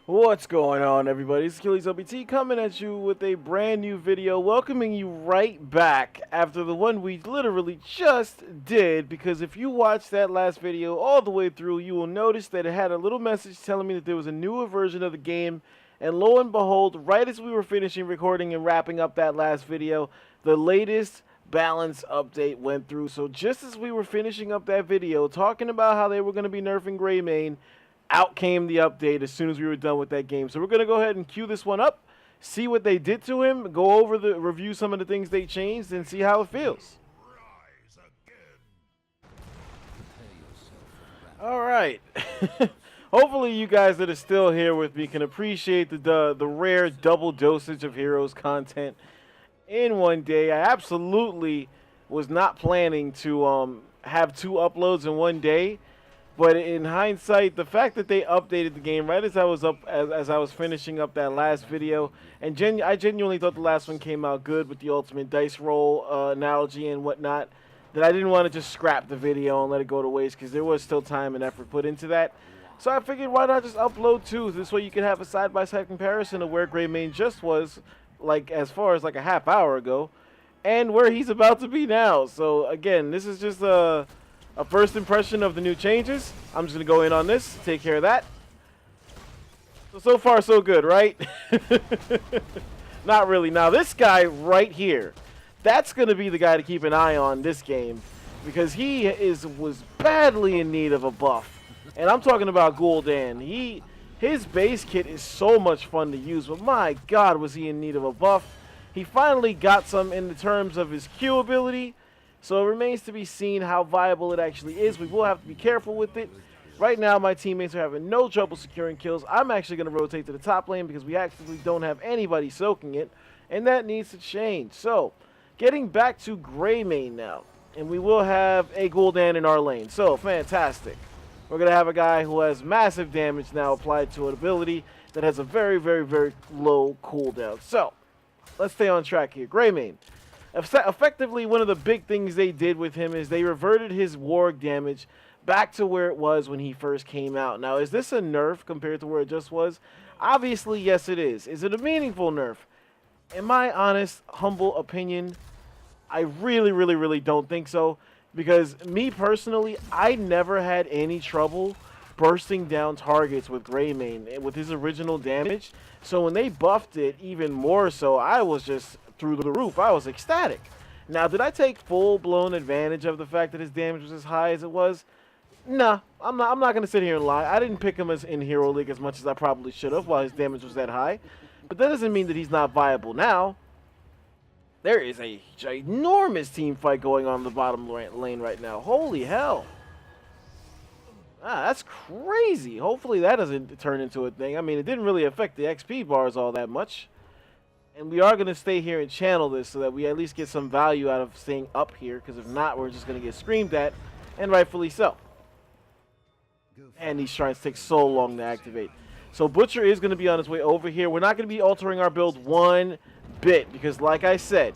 What's going on, everybody? It's Achilles LBT coming at you with a brand new video, welcoming you right back after the one we literally just did. Because if you watched that last video all the way through, you will notice that it had a little message telling me that there was a newer version of the game. And lo and behold, right as we were finishing recording and wrapping up that last video, the latest balance update went through. So just as we were finishing up that video, talking about how they were going to be nerfing Greymane, out came the update as soon as we were done with that game. So we're going to go ahead and queue this one up, see what they did to him, go over review some of the things they changed, and see how it feels. All right. Hopefully you guys that are still here with me can appreciate the rare double dosage of Heroes content in one day. I absolutely was not planning to have 2 uploads in one day. But in hindsight, the fact that they updated the game right as I was finishing up that last video, and I genuinely thought the last one came out good with the ultimate dice roll analogy and whatnot, that I didn't want to just scrap the video and let it go to waste because there was still time and effort put into that. So I figured, why not just upload 2? This way you can have a side-by-side comparison of where Greymane just was, like as far as like a half hour ago, and where he's about to be now. So again, this is just a first impression of the new changes. I'm just going to go in on this, take care of that. So far, so good, right? Not really. Now, this guy right here, that's going to be the guy to keep an eye on this game because he was badly in need of a buff. And I'm talking about Gul'dan. His base kit is so much fun to use, but my God, was he in need of a buff. He finally got some in the terms of his Q ability. So it remains to be seen how viable it actually is. We will have to be careful with it. Right now, my teammates are having no trouble securing kills. I'm actually going to rotate to the top lane because we actually don't have anybody soaking it. And that needs to change. So, getting back to Greymane now. And we will have a Gul'dan in our lane. So, fantastic. We're going to have a guy who has massive damage now applied to an ability that has a very, very, very low cooldown. So, let's stay on track here. Greymane. Effectively, one of the big things they did with him is they reverted his warg damage back to where it was when he first came out. Now, is this a nerf compared to where it just was? Obviously, yes, it is. Is it a meaningful nerf? In my honest, humble opinion, I really, really, really don't think so. Because me personally, I never had any trouble bursting down targets with Greymane with his original damage. So when they buffed it even more so, I was just through the roof. I was ecstatic. Now, did I take full-blown advantage of the fact that his damage was as high as it was? Nah, I'm not going to sit here and lie. I didn't pick him as in Hero League as much as I probably should have while his damage was that high. But that doesn't mean that he's not viable now. There is a ginormous team fight going on in the bottom lane right now. Holy hell. Ah, that's crazy. Hopefully that doesn't turn into a thing. I mean, it didn't really affect the XP bars all that much. And we are going to stay here and channel this so that we at least get some value out of staying up here. Because if not, we're just going to get screamed at. And rightfully so. And these shrines take so long to activate. So Butcher is going to be on his way over here. We're not going to be altering our build one bit. Because like I said,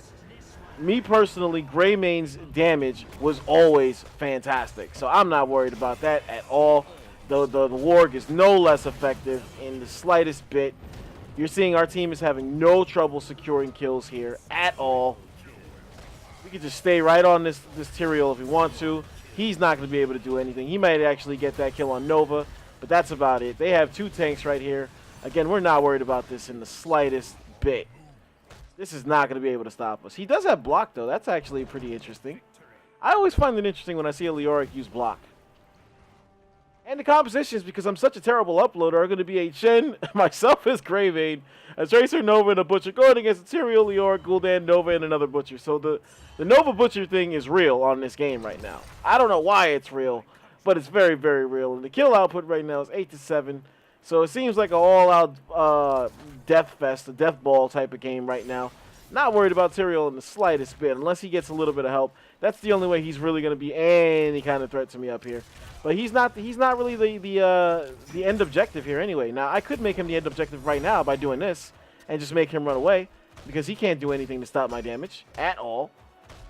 me personally, Greymane's damage was always fantastic. So I'm not worried about that at all. The warg is no less effective in the slightest bit. You're seeing our team is having no trouble securing kills here at all. We could just stay right on this Tyrael if we want to. He's not going to be able to do anything. He might actually get that kill on Nova, but that's about it. They have 2 tanks right here. Again, we're not worried about this in the slightest bit. This is not going to be able to stop us. He does have block, though. That's actually pretty interesting. I always find it interesting when I see a Leoric use block. And the compositions, because I'm such a terrible uploader, are going to be a Shen, myself as Greymane, a Tracer, Nova, and a Butcher, going against a Tyrael, Leoric, Gul'dan, Nova, and another Butcher. So the Nova Butcher thing is real on this game right now. I don't know why it's real, but it's very, very real. And the kill output right now is 8 to 7. So it seems like an all-out death fest, a death ball type of game right now. Not worried about Tyrael in the slightest bit, unless he gets a little bit of help. That's the only way he's really going to be any kind of threat to me up here. But he's not really the end objective here anyway. Now, I could make him the end objective right now by doing this and just make him run away because he can't do anything to stop my damage at all.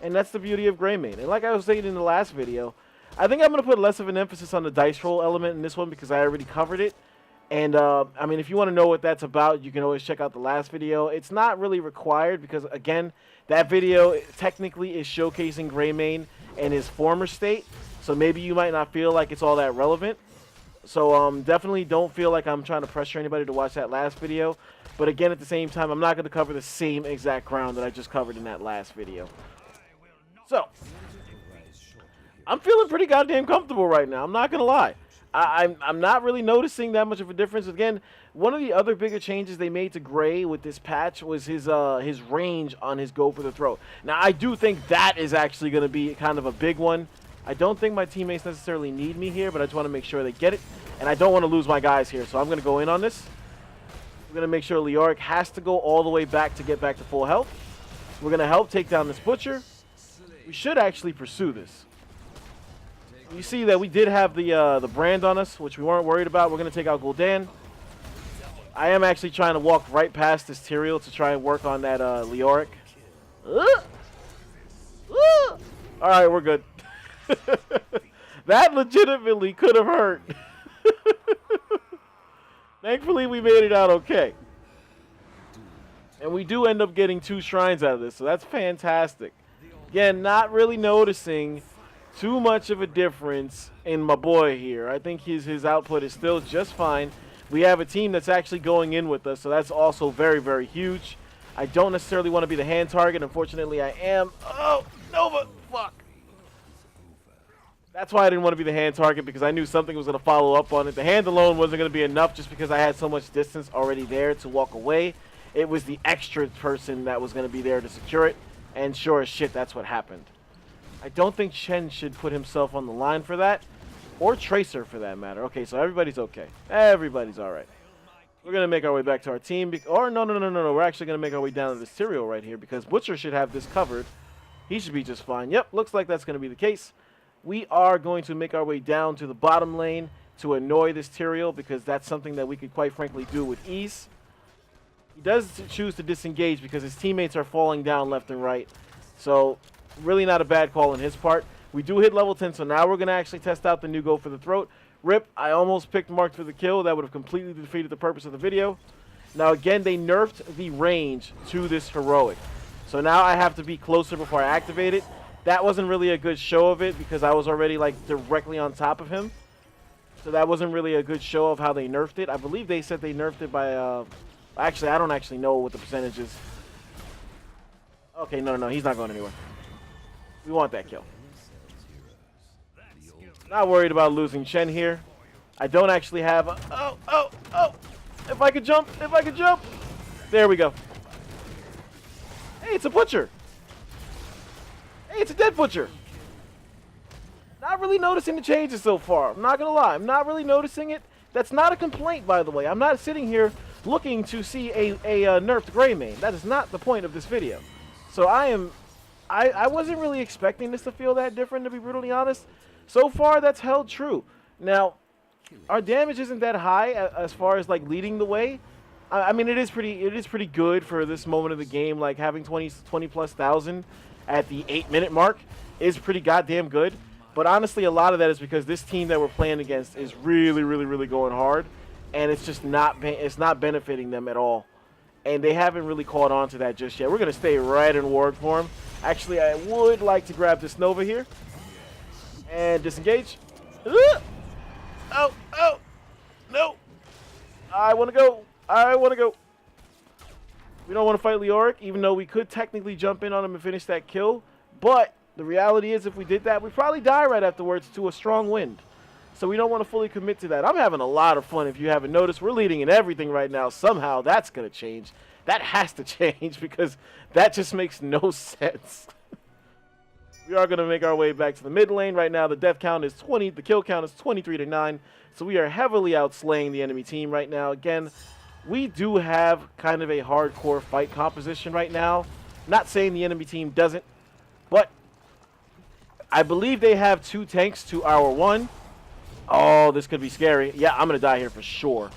And that's the beauty of Greymane. And like I was saying in the last video, I think I'm going to put less of an emphasis on the dice roll element in this one because I already covered it. And I mean, if you want to know what that's about, you can always check out the last video. It's not really required because, again, that video technically is showcasing Greymane in his former state. So maybe you might not feel like it's all that relevant. So definitely don't feel like I'm trying to pressure anybody to watch that last video. But again, at the same time, I'm not going to cover the same exact ground that I just covered in that last video. So I'm feeling pretty goddamn comfortable right now. I'm not going to lie. I'm not really noticing that much of a difference. Again, one of the other bigger changes they made to Gray with this patch was his range on his go for the throat. Now, I do think that is actually going to be kind of a big one. I don't think my teammates necessarily need me here, but I just want to make sure they get it. And I don't want to lose my guys here, so I'm going to go in on this. We're going to make sure Leoric has to go all the way back to get back to full health. We're going to help take down this Butcher. We should actually pursue this. You see that we did have the brand on us, which we weren't worried about. We're going to take out Gul'dan. I am actually trying to walk right past this Tyrael to try and work on that Leoric. All right, we're good. That legitimately could have hurt. Thankfully, we made it out okay. And we do end up getting 2 shrines out of this, so that's fantastic. Again, not really noticing too much of a difference in my boy here. I think his output is still just fine. We have a team that's actually going in with us, so that's also very, very huge. I don't necessarily want to be the hand target. Unfortunately, I am. Oh, Nova, fuck. That's why I didn't want to be the hand target, because I knew something was going to follow up on it. The hand alone wasn't going to be enough just because I had so much distance already there to walk away. It was the extra person that was going to be there to secure it, and sure as shit, that's what happened. I don't think Shen should put himself on the line for that, or Tracer for that matter. Okay, so everybody's okay. Everybody's all right. We're going to make our way back to our team. Or no. We're actually going to make our way down to this Tyrael right here, because Butcher should have this covered. He should be just fine. Yep, looks like that's going to be the case. We are going to make our way down to the bottom lane to annoy this Tyrael, because that's something that we could quite frankly do with ease. He does choose to disengage because his teammates are falling down left and right. So really not a bad call on his part. We do hit level 10, so now we're going to actually test out the new go for the throat. Rip, I almost picked Mark for the kill. That would have completely defeated the purpose of the video. Now again, they nerfed the range to this heroic. So now I have to be closer before I activate it. That wasn't really a good show of it because I was already like directly on top of him. So that wasn't really a good show of how they nerfed it. I believe they said they nerfed it by, actually, I don't actually know what the percentage is. Okay, no, he's not going anywhere. We want that kill. Not worried about losing Shen here. I don't actually have a, oh. If I could jump. There we go. Hey, it's a Butcher. Hey, it's a dead Butcher. Not really noticing the changes so far. I'm not going to lie. I'm not really noticing it. That's not a complaint, by the way. I'm not sitting here looking to see a nerfed Greymane. That is not the point of this video. So I wasn't really expecting this to feel that different, to be brutally honest. So far, that's held true. Now, our damage isn't that high as far as like leading the way. I mean, it is pretty good for this moment of the game. Like having 20 plus thousand at the 8-minute mark is pretty goddamn good. But honestly, a lot of that is because this team that we're playing against is really going hard, and it's just not benefiting them at all. And they haven't really caught on to that just yet. We're gonna stay right in ward form. Actually, I would like to grab this Nova here and disengage. Oh, no. I want to go. We don't want to fight Leoric, even though we could technically jump in on him and finish that kill. But the reality is, if we did that, we'd probably die right afterwards to a strong wind. So we don't want to fully commit to that. I'm having a lot of fun. If you haven't noticed, we're leading in everything right now. Somehow that's going to change. That has to change because that just makes no sense. We are going to make our way back to the mid lane. Right now, the death count is 20. The kill count is 23-9. So we are heavily outslaying the enemy team right now. Again, we do have kind of a hardcore fight composition right now. Not saying the enemy team doesn't, but I believe they have 2 tanks to our 1. Oh, this could be scary. Yeah, I'm going to die here for sure.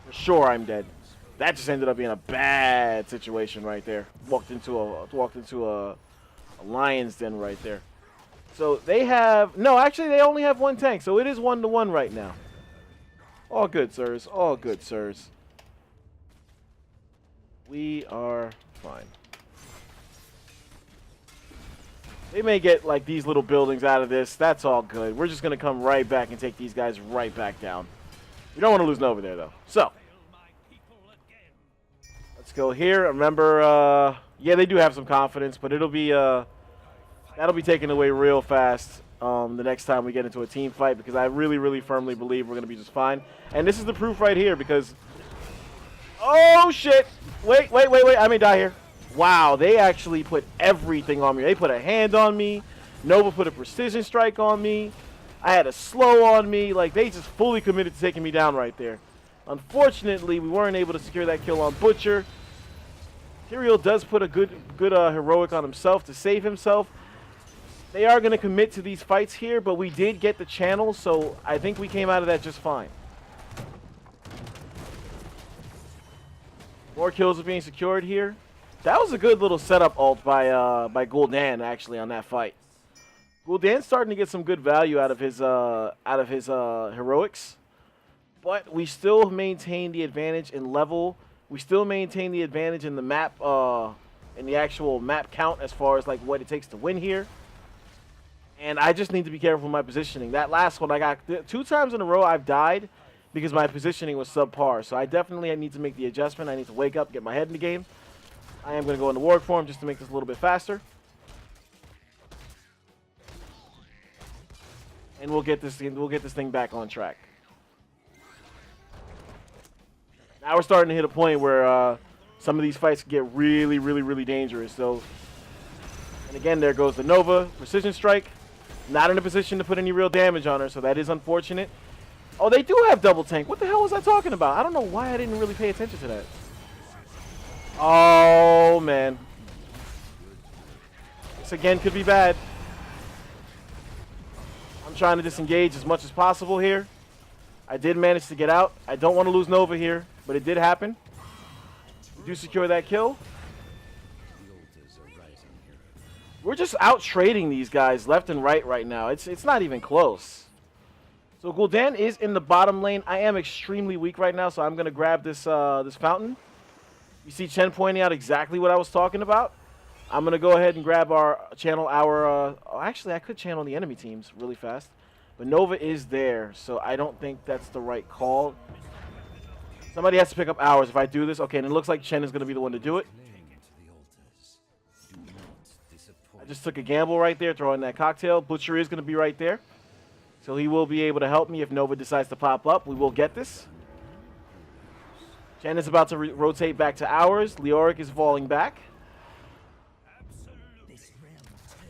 For sure I'm dead. That just ended up being a bad situation right there. Walked into a lion's den right there. So they have... No, actually, they only have 1 tank, so it is 1-to-1 right now. All good, sirs. All good, sirs. We are fine. They may get like these little buildings out of this. That's all good. We're just going to come right back and take these guys right back down. We don't want to lose Nova there, though. So, let's go here. Remember, yeah, they do have some confidence, but it'll be that'll be taken away real fast the next time we get into a team fight, because I really, really firmly believe we're going to be just fine. And this is the proof right here, because... Oh, shit! Wait. I may die here. Wow, they actually put everything on me. They put a hand on me. Nova put a precision strike on me. I had a slow on me. Like, they just fully committed to taking me down right there. Unfortunately, we weren't able to secure that kill on Butcher. Tyrael does put a good heroic on himself to save himself. They are going to commit to these fights here, but we did get the channel, so I think we came out of that just fine. More kills are being secured here. That was a good little setup ult by Gul'dan actually on that fight. Gul'dan's starting to get some good value out of his heroics, but we still maintain the advantage in level. We still maintain the advantage in the map, in the actual map count as far as like what it takes to win here. And I just need to be careful with my positioning. That last one, I got 2 times in a row I've died because my positioning was subpar. So I definitely need to make the adjustment. I need to wake up, get my head in the game. I am going to go into Warwick form just to make this a little bit faster. And we'll get this thing back on track. Now we're starting to hit a point where some of these fights get really, really, really dangerous. So, and again, there goes the Nova precision strike. Not in a position to put any real damage on her, so that is unfortunate. Oh, they do have double tank. What the hell was I talking about? I don't know why I didn't really pay attention to that. Oh, man. This again could be bad. I'm trying to disengage as much as possible here. I did manage to get out. I don't want to lose Nova here, but it did happen. We do secure that kill. We're just out trading these guys left and right now. It's not even close. So Gul'dan is in the bottom lane. I am extremely weak right now, so I'm gonna grab this this fountain. You see Chen pointing out exactly what I was talking about. I'm gonna go ahead and grab actually I could channel the enemy teams really fast, but Nova is there, so I don't think that's the right call. Somebody has to pick up ours if I do this. Okay, and it looks like Chen is gonna be the one to do it. I just took a gamble right there, throwing that cocktail. Butcher is going to be right there. So he will be able to help me if Nova decides to pop up. We will get this. Chen is about to rotate back to ours. Leoric is falling back.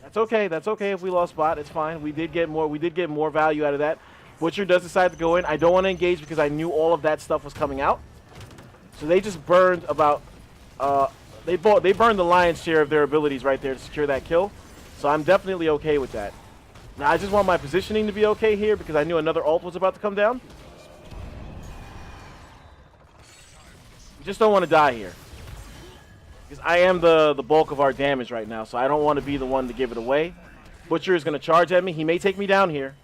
That's okay. That's okay if we lost bot. It's fine. We did get more value out of that. Butcher does decide to go in. I don't want to engage because I knew all of that stuff was coming out. So they just burned about... They burned the lion's share of their abilities right there to secure that kill. So I'm definitely okay with that. Now I just want my positioning to be okay here because I knew another ult was about to come down. We just don't want to die here. Because I am the bulk of our damage right now, so I don't want to be the one to give it away. Butcher is going to charge at me. He may take me down here,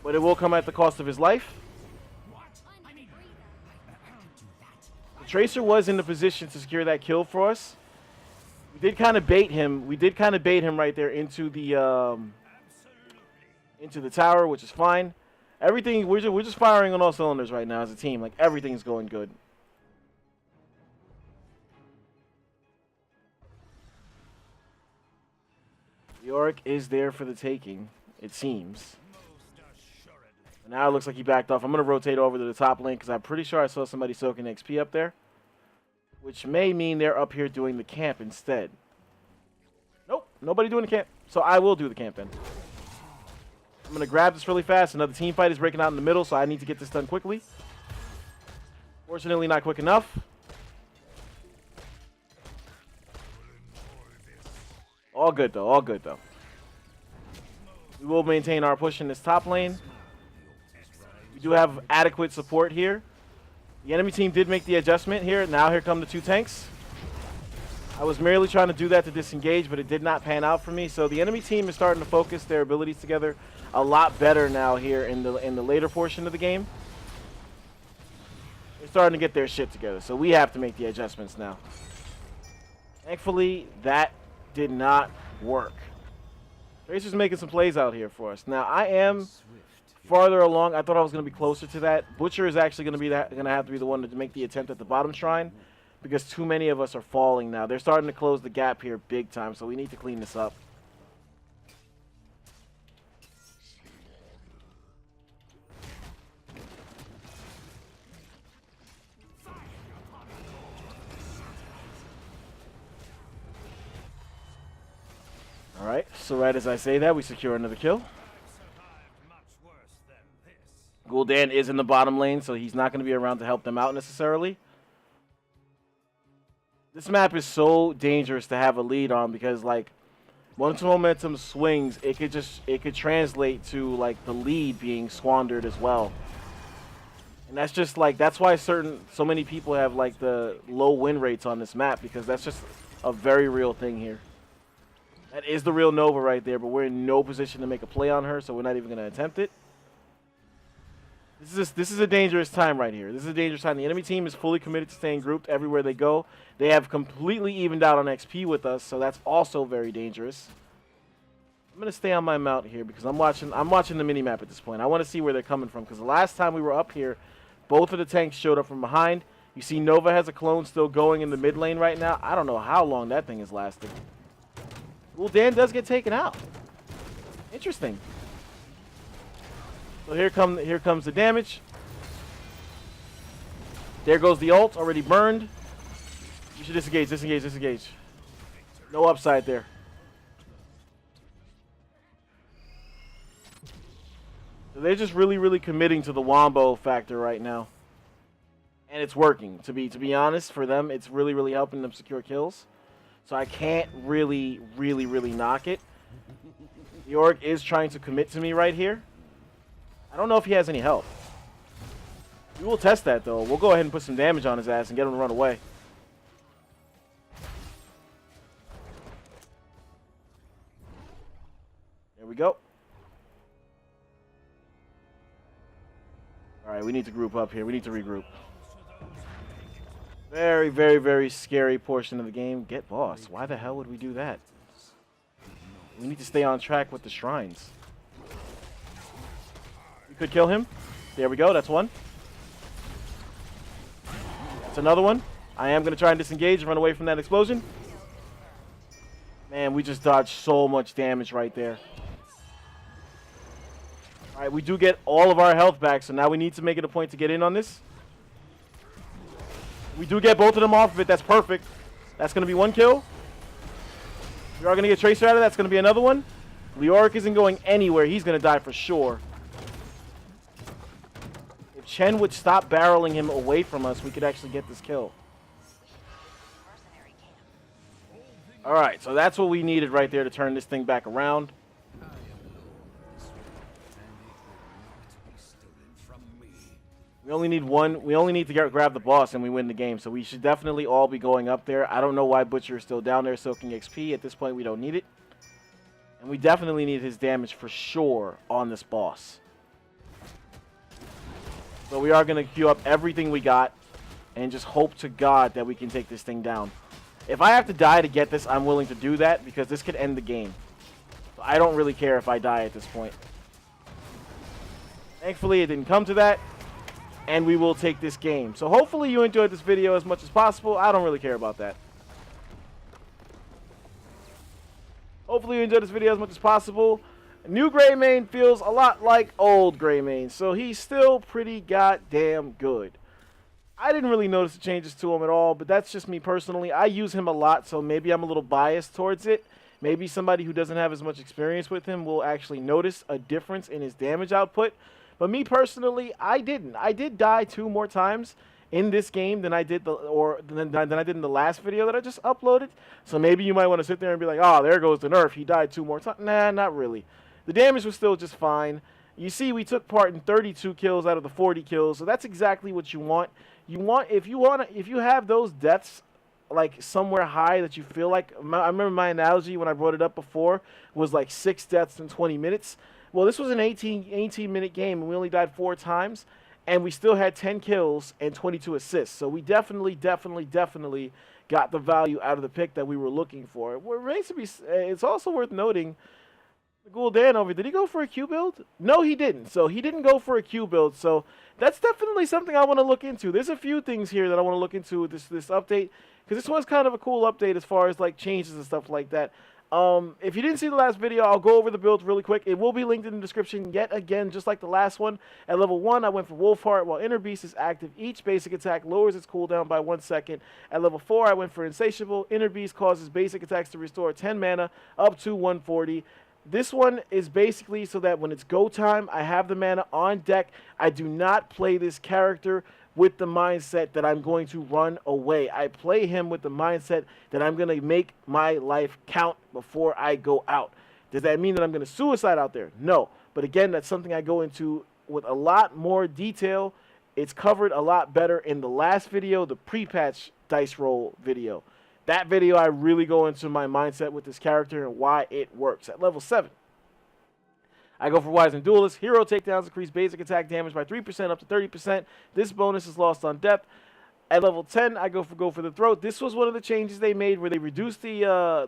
but it will come at the cost of his life. Tracer was in the position to secure that kill for us. We did kind of bait him. We did kind of bait him right there into the tower, which is fine. Everything we're just firing on all cylinders right now as a team. Like everything's going good. Yorick is there for the taking, it seems. Now it looks like he backed off. I'm going to rotate over to the top lane because I'm pretty sure I saw somebody soaking XP up there. Which may mean they're up here doing the camp instead. Nope, nobody doing the camp. So I will do the camp then. I'm going to grab this really fast. Another team fight is breaking out in the middle, so I need to get this done quickly. Fortunately, not quick enough. All good, though. All good, though. We will maintain our push in this top lane. We do have adequate support here. The enemy team did make the adjustment here. Now here come the 2 tanks. I was merely trying to do that to disengage, but it did not pan out for me. So the enemy team is starting to focus their abilities together a lot better now here in the later portion of the game. They're starting to get their shit together, so we have to make the adjustments now. Thankfully, that did not work. Tracer's making some plays out here for us. Now, I am farther along. I thought I was going to be closer to that. Butcher is actually going to have to be the one to make the attempt at the bottom shrine because too many of us are falling now. They're starting to close the gap here big time, so we need to clean this up. Alright, so right as I say that, we secure another kill. Gul'dan is in the bottom lane, so he's not going to be around to help them out necessarily. This map is so dangerous to have a lead on because, like, once momentum swings, it could translate to, like, the lead being squandered as well. And that's just, like, that's why so many people have, like, the low win rates on this map because that's just a very real thing here. That is the real Nova right there, but we're in no position to make a play on her, so we're not even going to attempt it. This is a dangerous time right here. This is a dangerous time. The enemy team is fully committed to staying grouped everywhere they go. They have completely evened out on XP with us, so that's also very dangerous. I'm going to stay on my mount here because I'm watching the mini-map at this point. I want to see where they're coming from because the last time we were up here, both of the tanks showed up from behind. You see Nova has a clone still going in the mid lane right now. I don't know how long that thing is lasting. Well, Dan does get taken out. Interesting. So here comes the damage. There goes the ult, already burned. You should disengage, disengage, disengage. No upside there. So they're just really, really committing to the wombo factor right now. And it's working. To be honest, for them, it's really, really helping them secure kills. So I can't really knock it. The orc is trying to commit to me right here. I don't know if he has any help. We will test that, though. We'll go ahead and put some damage on his ass and get him to run away. There we go. All right, we need to group up here. We need to regroup. Very, very, very scary portion of the game. Get boss. Why the hell would we do that? We need to stay on track with the shrines. We could kill him. There we go. That's one. That's another one. I am going to try and disengage and run away from that explosion. Man, we just dodged so much damage right there. All right, we do get all of our health back, so now we need to make it a point to get in on this. We do get both of them off of it. That's perfect. That's going to be one kill. We are going to get Tracer out of that. That's going to be another one. Leoric isn't going anywhere. He's going to die for sure. If Chen would stop barreling him away from us, we could actually get this kill. All right, so that's what we needed right there to turn this thing back around. We only need one. We only need to grab the boss and we win the game. So we should definitely all be going up there. I don't know why Butcher is still down there soaking XP. At this point, we don't need it. And we definitely need his damage for sure on this boss. So we are going to queue up everything we got and just hope to God that we can take this thing down. If I have to die to get this, I'm willing to do that because this could end the game. So I don't really care if I die at this point. Thankfully, it didn't come to that. And we will take this game. So hopefully you enjoyed this video as much as possible. I don't really care about that. Hopefully you enjoyed this video as much as possible. New Greymane feels a lot like old Greymane. So he's still pretty goddamn good. I didn't really notice the changes to him at all. But that's just me personally. I use him a lot. So maybe I'm a little biased towards it. Maybe somebody who doesn't have as much experience with him will actually notice a difference in his damage output. But me personally, I didn't. I did die 2 more times in this game than I did than I did in the last video that I just uploaded. So maybe you might want to sit there and be like, "Oh, there goes the nerf. He died 2 more times." Nah, not really. The damage was still just fine. You see, we took part in 32 kills out of the 40 kills, so that's exactly what you want. If you have those deaths like somewhere high that you feel like. I remember my analogy when I brought it up before was like 6 deaths in 20 minutes. Well, this was an 18-minute game, and we only died 4 times. and we still had 10 kills and 22 assists. So we definitely got the value out of the pick that we were looking for. It's also worth noting, Gul'dan over, did he go for a Q build? No, he didn't. So he didn't go for a Q build. So that's definitely something I want to look into. There's a few things here that I want to look into with this update, because this one's kind of a cool update as far as like changes and stuff like that. If you didn't see the last video, I'll go over the build really quick. It will be linked in the description yet again, just like the last one. At level 1, I went for Wolfheart. While Inner Beast is active, each basic attack lowers its cooldown by 1 second. At level 4, I went for Insatiable. Inner Beast causes basic attacks to restore 10 mana up to 140. This one is basically so that when it's go time, I have the mana on deck. I do not play this character with the mindset that I'm going to run away. I play him with the mindset that I'm going to make my life count before I go out. Does that mean that I'm going to suicide out there? No. But again, that's something I go into with a lot more detail. It's covered a lot better in the last video, the pre-patch dice roll video. That video, I really go into my mindset with this character and why it works. At level 7, I go for Wizened Duelist. Hero takedowns increase basic attack damage by 3% up to 30%. This bonus is lost on death. At level 10, I go for the Throat. This was one of the changes they made where they reduced the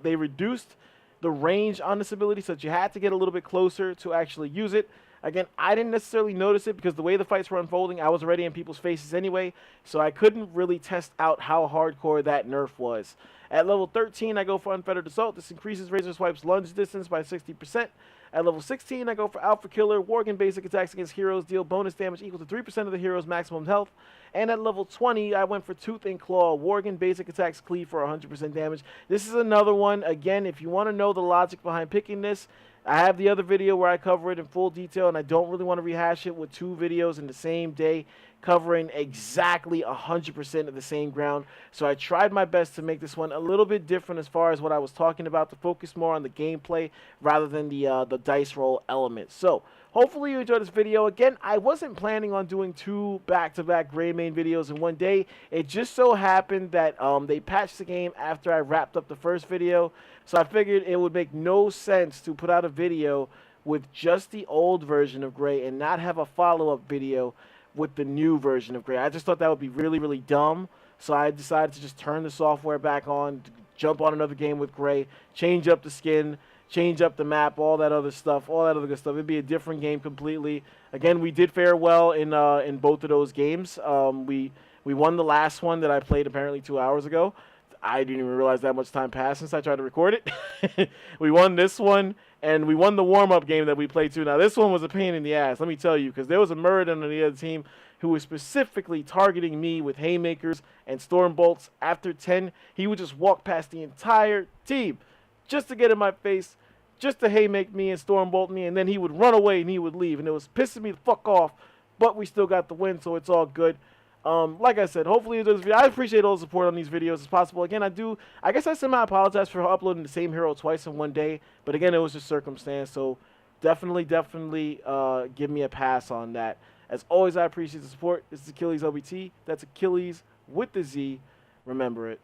range on this ability, so that you had to get a little bit closer to actually use it. Again, I didn't necessarily notice it because the way the fights were unfolding, I was already in people's faces anyway, so I couldn't really test out how hardcore that nerf was. At level 13, I go for Unfettered Assault. This increases Razor Swipe's lunge distance by 60%. At level 16, I go for Alpha Killer. Worgen basic attacks against heroes deal bonus damage equal to 3% of the hero's maximum health. And at level 20, I went for Tooth and Claw. Worgen basic attacks cleave for 100% damage. This is another one. Again, if you want to know the logic behind picking this, I have the other video where I cover it in full detail, and I don't really want to rehash it with 2 videos in the same day covering exactly 100% of the same ground. So I tried my best to make this one a little bit different as far as what I was talking about, to focus more on the gameplay rather than the dice roll element. So hopefully you enjoyed this video. Again, I wasn't planning on doing 2 back-to-back Greymane videos in one day. It just so happened that they patched the game after I wrapped up the first video. So I figured it would make no sense to put out a video with just the old version of Grey and not have a follow-up video with the new version of Grey. I just thought that would be really dumb. So I decided to just turn the software back on, jump on another game with Grey, change up the skin, change up the map, all that other stuff, all that other good stuff. It'd be a different game completely. Again, we did fare well in both of those games. We won the last one that I played apparently 2 hours ago. I didn't even realize that much time passed since I tried to record it. We won this one, and we won the warm-up game that we played too. Now, this one was a pain in the ass, let me tell you, because there was a Murd on the other team who was specifically targeting me with haymakers and storm bolts. After 10, he would just walk past the entire team just to get in my face, just to haymake me and storm bolt me, and then he would run away and he would leave, and it was pissing me the fuck off, but we still got the win, so it's all good. Like I said, hopefully you enjoyed this video. I appreciate all the support on these videos as possible. Again, I guess I semi-apologize for uploading the same hero twice in one day, but again, it was just circumstance, so definitely give me a pass on that. As always, I appreciate the support. This is Achilles LBT. That's Achilles with the Z. Remember it.